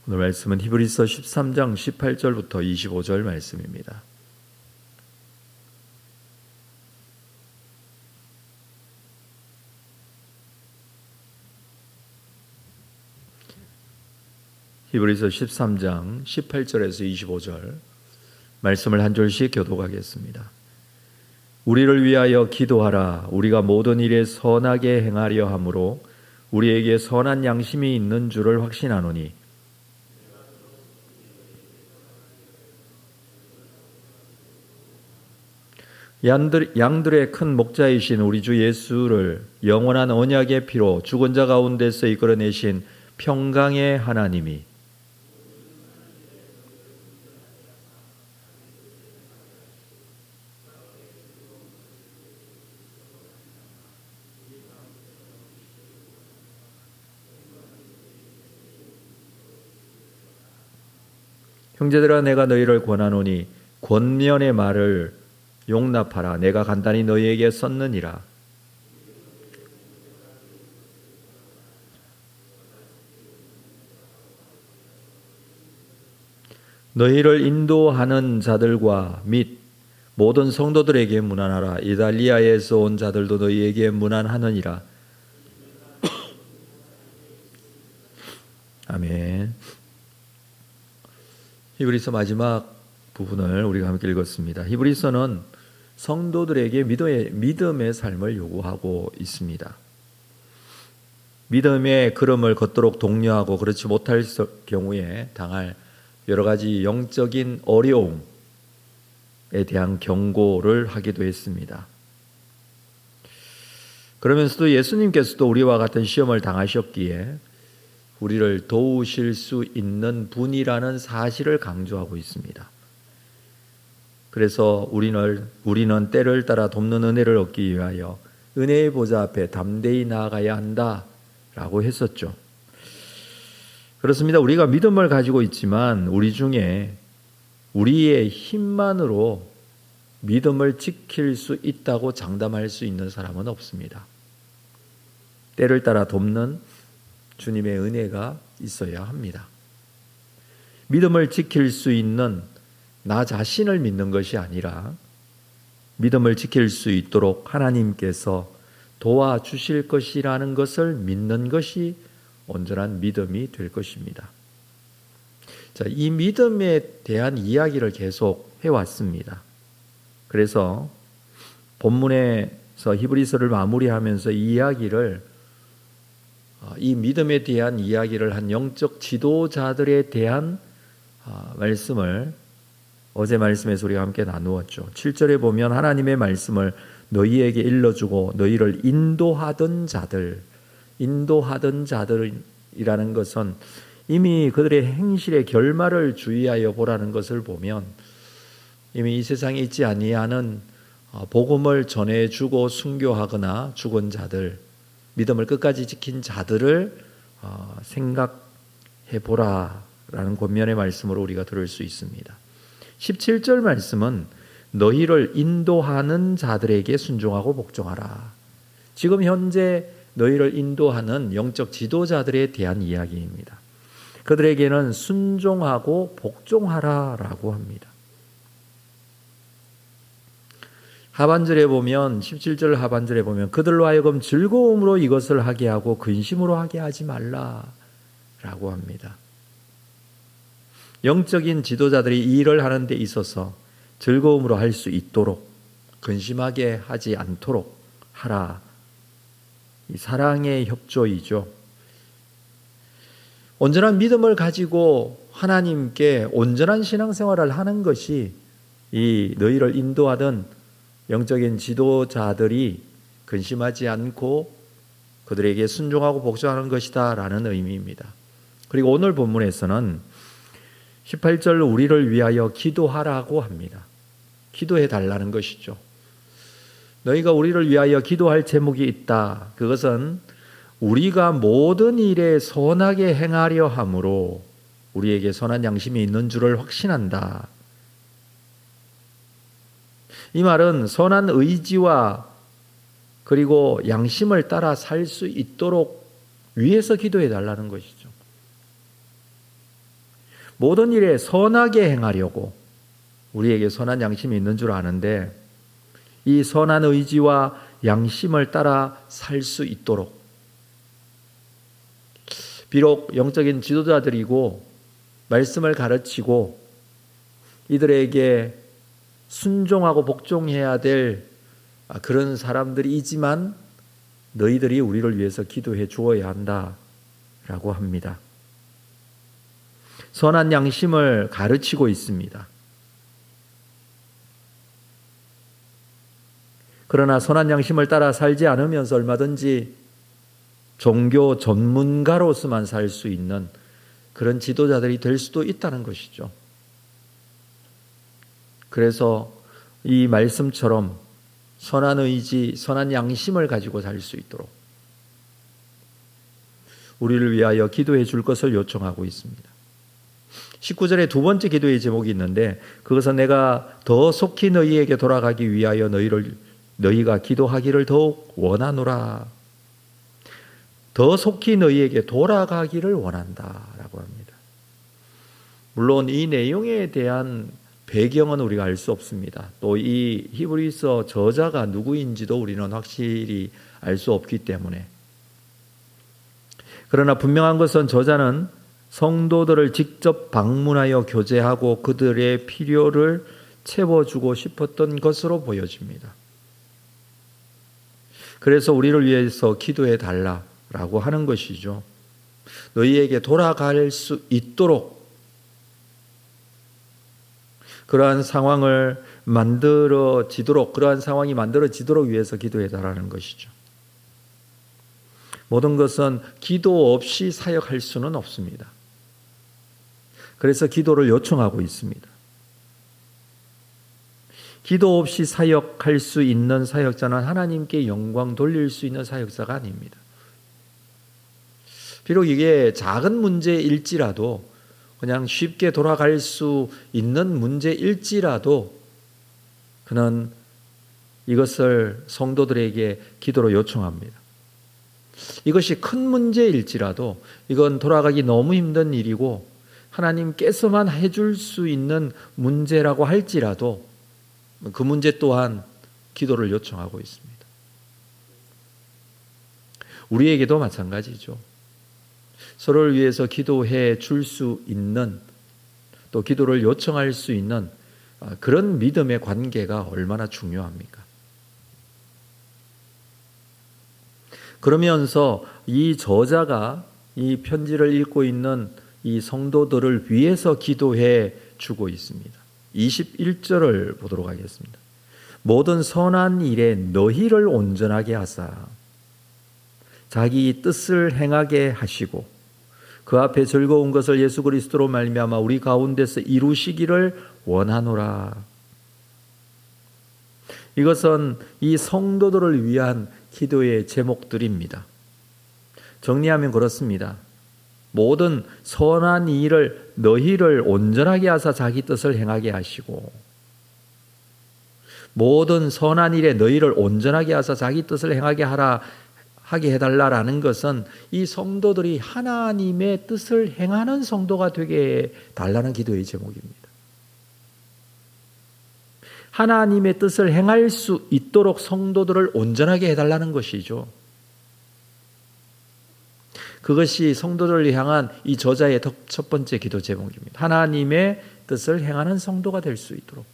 오늘 말씀은 히브리서 13장 18절부터 25절 말씀입니다. 히브리서 13장 18절에서 25절 말씀을 한 절씩 교독하겠습니다. 우리를 위하여 기도하라. 우리가 모든 일에 선하게 행하려 함으로 우리에게 선한 양심이 있는 줄을 확신하노니 양들의 큰 목자이신 우리 주 예수를 영원한 언약의 피로 죽은 자 가운데서 이끌어내신 평강의 하나님이 형제들아 내가 너희를 권하노니 권면의 말을 용납하라. 내가 간단히 너희에게 썼느니라. 너희를 인도하는 자들과 및 모든 성도들에게 문안하라. 이달리아에서 온 자들도 너희에게 문안하느니라. 아멘. 히브리서 마지막 부분을 우리가 함께 읽었습니다. 히브리서는 성도들에게 믿음의 삶을 요구하고 있습니다. 믿음의 걸음을 걷도록 독려하고 그렇지 못할 경우에 당할 여러 가지 영적인 어려움에 대한 경고를 하기도 했습니다. 그러면서도 예수님께서도 우리와 같은 시험을 당하셨기에 우리를 도우실 수 있는 분이라는 사실을 강조하고 있습니다. 그래서 우리는 때를 따라 돕는 은혜를 얻기 위하여 은혜의 보좌 앞에 담대히 나아가야 한다라고 했었죠. 그렇습니다. 우리가 믿음을 가지고 있지만 우리 중에 우리의 힘만으로 믿음을 지킬 수 있다고 장담할 수 있는 사람은 없습니다. 때를 따라 돕는 주님의 은혜가 있어야 합니다. 믿음을 지킬 수 있는 나 자신을 믿는 것이 아니라 믿음을 지킬 수 있도록 하나님께서 도와주실 것이라는 것을 믿는 것이 온전한 믿음이 될 것입니다. 자, 이 믿음에 대한 이야기를 계속 해왔습니다. 그래서 본문에서 히브리서를 마무리하면서 이 믿음에 대한 이야기를 한 영적 지도자들에 대한 말씀을 어제 말씀에서 우리가 함께 나누었죠. 7절에 보면 하나님의 말씀을 너희에게 일러주고 너희를 인도하던 자들이라는 것은 이미 그들의 행실의 결말을 주의하여 보라는 것을 보면 이미 이 세상에 있지 아니하는 복음을 전해주고 순교하거나 죽은 자들, 믿음을 끝까지 지킨 자들을 생각해 보라라는 권면의 말씀으로 우리가 들을 수 있습니다. 17절 말씀은 너희를 인도하는 자들에게 순종하고 복종하라. 지금 현재 너희를 인도하는 영적 지도자들에 대한 이야기입니다. 그들에게는 순종하고 복종하라라고 합니다. 하반절에 보면 17절 하반절에 보면 그들로 하여금 즐거움으로 이것을 하게 하고 근심으로 하게 하지 말라라고 합니다. 영적인 지도자들이 이 일을 하는 데 있어서 즐거움으로 할 수 있도록 근심하게 하지 않도록 하라. 이 사랑의 협조이죠. 온전한 믿음을 가지고 하나님께 온전한 신앙생활을 하는 것이 이 너희를 인도하던 영적인 지도자들이 근심하지 않고 그들에게 순종하고 복종하는 것이다 라는 의미입니다. 그리고 오늘 본문에서는 18절로 우리를 위하여 기도하라고 합니다. 기도해 달라는 것이죠. 너희가 우리를 위하여 기도할 제목이 있다. 그것은 우리가 모든 일에 선하게 행하려 함으로 우리에게 선한 양심이 있는 줄을 확신한다. 이 말은 선한 의지와 그리고 양심을 따라 살 수 있도록 위해서 기도해 달라는 것이죠. 모든 일에 선하게 행하려고 우리에게 선한 양심이 있는 줄 아는데 이 선한 의지와 양심을 따라 살 수 있도록 비록 영적인 지도자들이고 말씀을 가르치고 이들에게 순종하고 복종해야 될 그런 사람들이지만 너희들이 우리를 위해서 기도해 주어야 한다라고 합니다. 선한 양심을 가르치고 있습니다. 그러나 선한 양심을 따라 살지 않으면서 얼마든지 종교 전문가로서만 살 수 있는 그런 지도자들이 될 수도 있다는 것이죠. 그래서 이 말씀처럼 선한 의지, 선한 양심을 가지고 살 수 있도록 우리를 위하여 기도해 줄 것을 요청하고 있습니다. 19절에 두 번째 기도의 제목이 있는데 그것은 내가 더 속히 너희에게 돌아가기 위하여 너희가 기도하기를 더욱 원하노라. 더 속히 너희에게 돌아가기를 원한다라고 합니다. 물론 이 내용에 대한 배경은 우리가 알 수 없습니다. 또 이 히브리서 저자가 누구인지도 우리는 확실히 알 수 없기 때문에. 그러나 분명한 것은 저자는 성도들을 직접 방문하여 교제하고 그들의 필요를 채워주고 싶었던 것으로 보여집니다. 그래서 우리를 위해서 기도해 달라라고 하는 것이죠. 너희에게 돌아갈 수 있도록 그러한 상황이 만들어지도록 위해서 기도해 달라는 것이죠. 모든 것은 기도 없이 사역할 수는 없습니다. 그래서 기도를 요청하고 있습니다. 기도 없이 사역할 수 있는 사역자는 하나님께 영광 돌릴 수 있는 사역자가 아닙니다. 비록 이게 작은 문제일지라도 그냥 쉽게 돌아갈 수 있는 문제일지라도 그는 이것을 성도들에게 기도로 요청합니다. 이것이 큰 문제일지라도 이건 돌아가기 너무 힘든 일이고 하나님께서만 해줄 수 있는 문제라고 할지라도 그 문제 또한 기도를 요청하고 있습니다. 우리에게도 마찬가지죠. 서로를 위해서 기도해 줄 수 있는 또 기도를 요청할 수 있는 그런 믿음의 관계가 얼마나 중요합니까? 그러면서 이 저자가 이 편지를 읽고 있는 이 성도들을 위해서 기도해 주고 있습니다. 21절을 보도록 하겠습니다. 모든 선한 일에 너희를 온전하게 하사 자기 뜻을 행하게 하시고 그 앞에 즐거운 것을 예수 그리스도로 말미암아 우리 가운데서 이루시기를 원하노라. 이것은 이 성도들을 위한 기도의 제목들입니다. 정리하면 그렇습니다. 모든 선한 일을 너희를 온전하게 하사 자기 뜻을 행하게 하시고 모든 선한 일에 너희를 온전하게 하사 자기 뜻을 하게 해달라라는 것은 이 성도들이 하나님의 뜻을 행하는 성도가 되게 해달라는 기도의 제목입니다. 하나님의 뜻을 행할 수 있도록 성도들을 온전하게 해달라는 것이죠. 그것이 성도들을 향한 이 저자의 첫 번째 기도 제목입니다. 하나님의 뜻을 행하는 성도가 될 수 있도록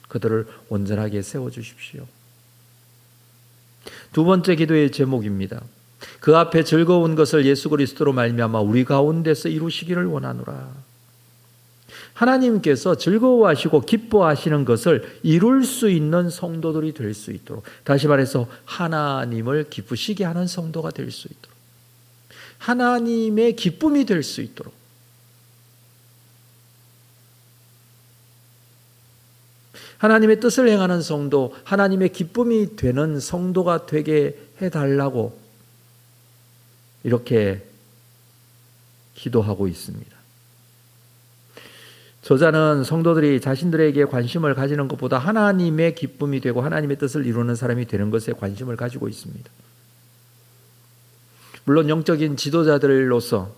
그들을 온전하게 세워주십시오. 두 번째 기도의 제목입니다. 그 앞에 즐거운 것을 예수 그리스도로 말미암아 우리 가운데서 이루시기를 원하노라. 하나님께서 즐거워하시고 기뻐하시는 것을 이룰 수 있는 성도들이 될 수 있도록, 다시 말해서 하나님을 기쁘시게 하는 성도가 될 수 있도록, 하나님의 기쁨이 될 수 있도록, 하나님의 뜻을 행하는 성도, 하나님의 기쁨이 되는 성도가 되게 해달라고 이렇게 기도하고 있습니다. 저자는 성도들이 자신들에게 관심을 가지는 것보다 하나님의 기쁨이 되고 하나님의 뜻을 이루는 사람이 되는 것에 관심을 가지고 있습니다. 물론 영적인 지도자들로서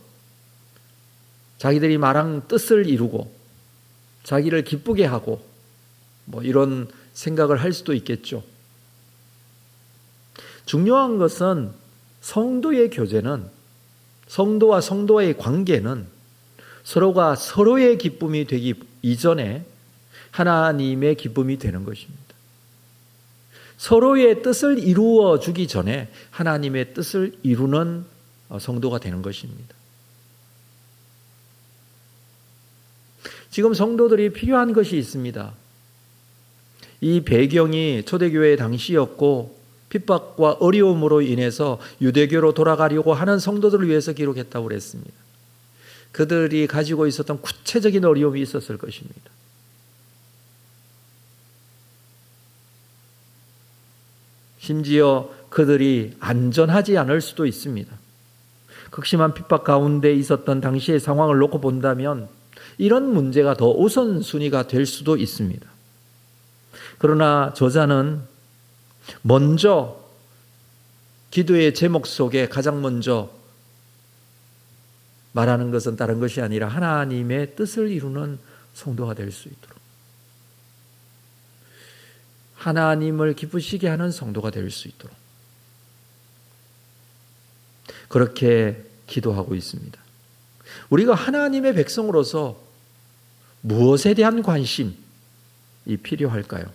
자기들이 말한 뜻을 이루고 자기를 기쁘게 하고 이런 생각을 할 수도 있겠죠. 중요한 것은 성도의 교제는, 성도와 성도의 관계는 서로가 서로의 기쁨이 되기 이전에 하나님의 기쁨이 되는 것입니다. 서로의 뜻을 이루어 주기 전에 하나님의 뜻을 이루는 성도가 되는 것입니다. 지금 성도들이 필요한 것이 있습니다. 이 배경이 초대교회 당시였고 핍박과 어려움으로 인해서 유대교로 돌아가려고 하는 성도들을 위해서 기록했다고 그랬습니다. 그들이 가지고 있었던 구체적인 어려움이 있었을 것입니다. 심지어 그들이 안전하지 않을 수도 있습니다. 극심한 핍박 가운데 있었던 당시의 상황을 놓고 본다면 이런 문제가 더 우선순위가 될 수도 있습니다. 그러나 저자는 먼저 기도의 제목 속에 가장 먼저 말하는 것은 다른 것이 아니라 하나님의 뜻을 이루는 성도가 될 수 있도록, 하나님을 기쁘시게 하는 성도가 될 수 있도록 그렇게 기도하고 있습니다. 우리가 하나님의 백성으로서 무엇에 대한 관심이 필요할까요?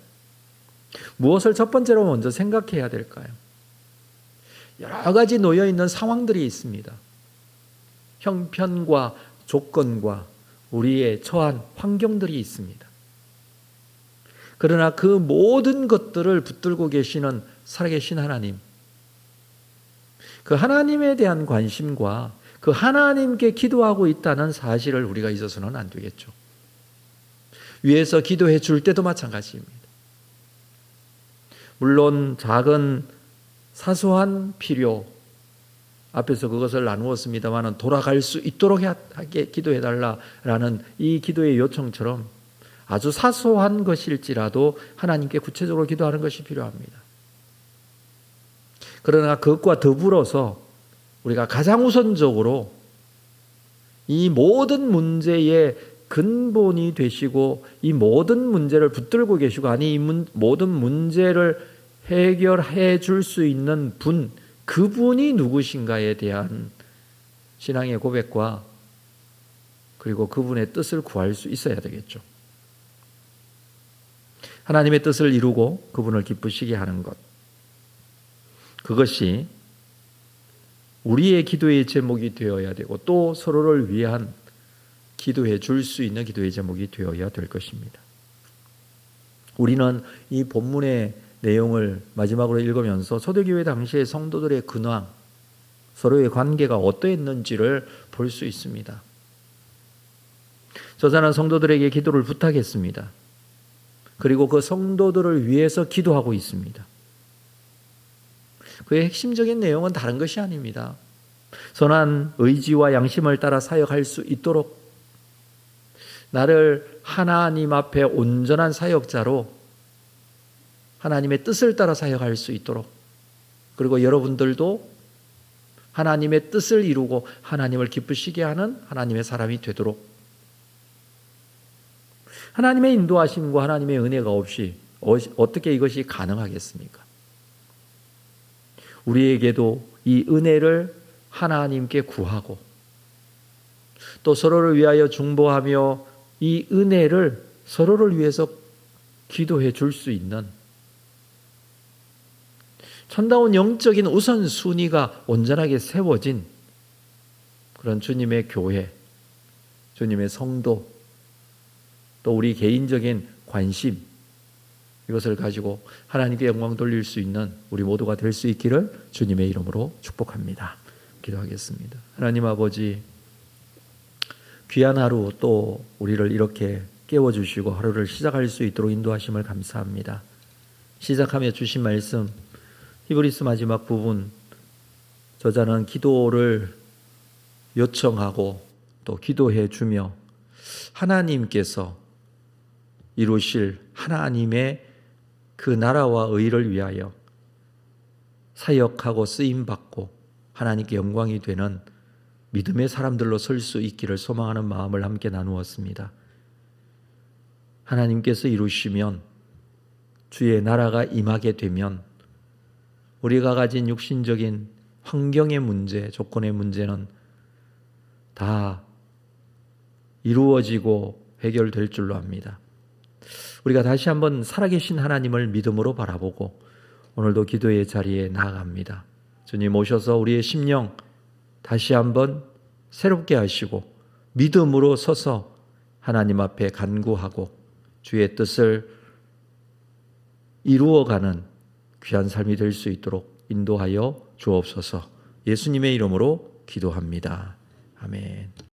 무엇을 첫 번째로 먼저 생각해야 될까요? 여러 가지 놓여 있는 상황들이 있습니다. 형편과 조건과 우리의 처한 환경들이 있습니다. 그러나 그 모든 것들을 붙들고 계시는 살아계신 하나님, 그 하나님에 대한 관심과 그 하나님께 기도하고 있다는 사실을 우리가 잊어서는 안 되겠죠. 위에서 기도해 줄 때도 마찬가지입니다. 물론 작은 사소한 필요 앞에서 그것을 나누었습니다만 돌아갈 수 있도록 하게 기도해달라라는 이 기도의 요청처럼 아주 사소한 것일지라도 하나님께 구체적으로 기도하는 것이 필요합니다. 그러나 그것과 더불어서 우리가 가장 우선적으로 이 모든 문제의 근본이 되시고 이 모든 문제를 붙들고 계시고 아니 이 모든 문제를 해결해 줄 수 있는 분, 그분이 누구신가에 대한 신앙의 고백과 그리고 그분의 뜻을 구할 수 있어야 되겠죠. 하나님의 뜻을 이루고 그분을 기쁘시게 하는 것, 그것이 우리의 기도의 제목이 되어야 되고 또 서로를 위한 기도해 줄 수 있는 기도의 제목이 되어야 될 것입니다. 우리는 이 본문의 내용을 마지막으로 읽으면서 초대교회 당시의 성도들의 근황, 서로의 관계가 어떠했는지를 볼 수 있습니다. 저자는 성도들에게 기도를 부탁했습니다. 그리고 그 성도들을 위해서 기도하고 있습니다. 그의 핵심적인 내용은 다른 것이 아닙니다. 선한 의지와 양심을 따라 사역할 수 있도록 나를 하나님 앞에 온전한 사역자로 하나님의 뜻을 따라 사역할 수 있도록, 그리고 여러분들도 하나님의 뜻을 이루고 하나님을 기쁘시게 하는 하나님의 사람이 되도록, 하나님의 인도하심과 하나님의 은혜가 없이 어떻게 이것이 가능하겠습니까? 우리에게도 이 은혜를 하나님께 구하고 또 서로를 위하여 중보하며 이 은혜를 서로를 위해서 기도해 줄 수 있는 참다운 영적인 우선순위가 온전하게 세워진 그런 주님의 교회, 주님의 성도, 또 우리 개인적인 관심, 이것을 가지고 하나님께 영광 돌릴 수 있는 우리 모두가 될 수 있기를 주님의 이름으로 축복합니다. 기도하겠습니다. 하나님 아버지, 귀한 하루 또 우리를 이렇게 깨워주시고 하루를 시작할 수 있도록 인도하심을 감사합니다. 시작하며 주신 말씀 히브리서 마지막 부분, 저자는 기도를 요청하고 또 기도해 주며 하나님께서 이루실 하나님의 그 나라와 의를 위하여 사역하고 쓰임받고 하나님께 영광이 되는 믿음의 사람들로 설 수 있기를 소망하는 마음을 함께 나누었습니다. 하나님께서 이루시면, 주의 나라가 임하게 되면 우리가 가진 육신적인 환경의 문제, 조건의 문제는 다 이루어지고 해결될 줄로 압니다. 우리가 다시 한번 살아계신 하나님을 믿음으로 바라보고 오늘도 기도의 자리에 나아갑니다. 주님 오셔서 우리의 심령 다시 한번 새롭게 하시고 믿음으로 서서 하나님 앞에 간구하고 주의 뜻을 이루어가는 귀한 삶이 될 수 있도록 인도하여 주옵소서. 예수님의 이름으로 기도합니다. 아멘.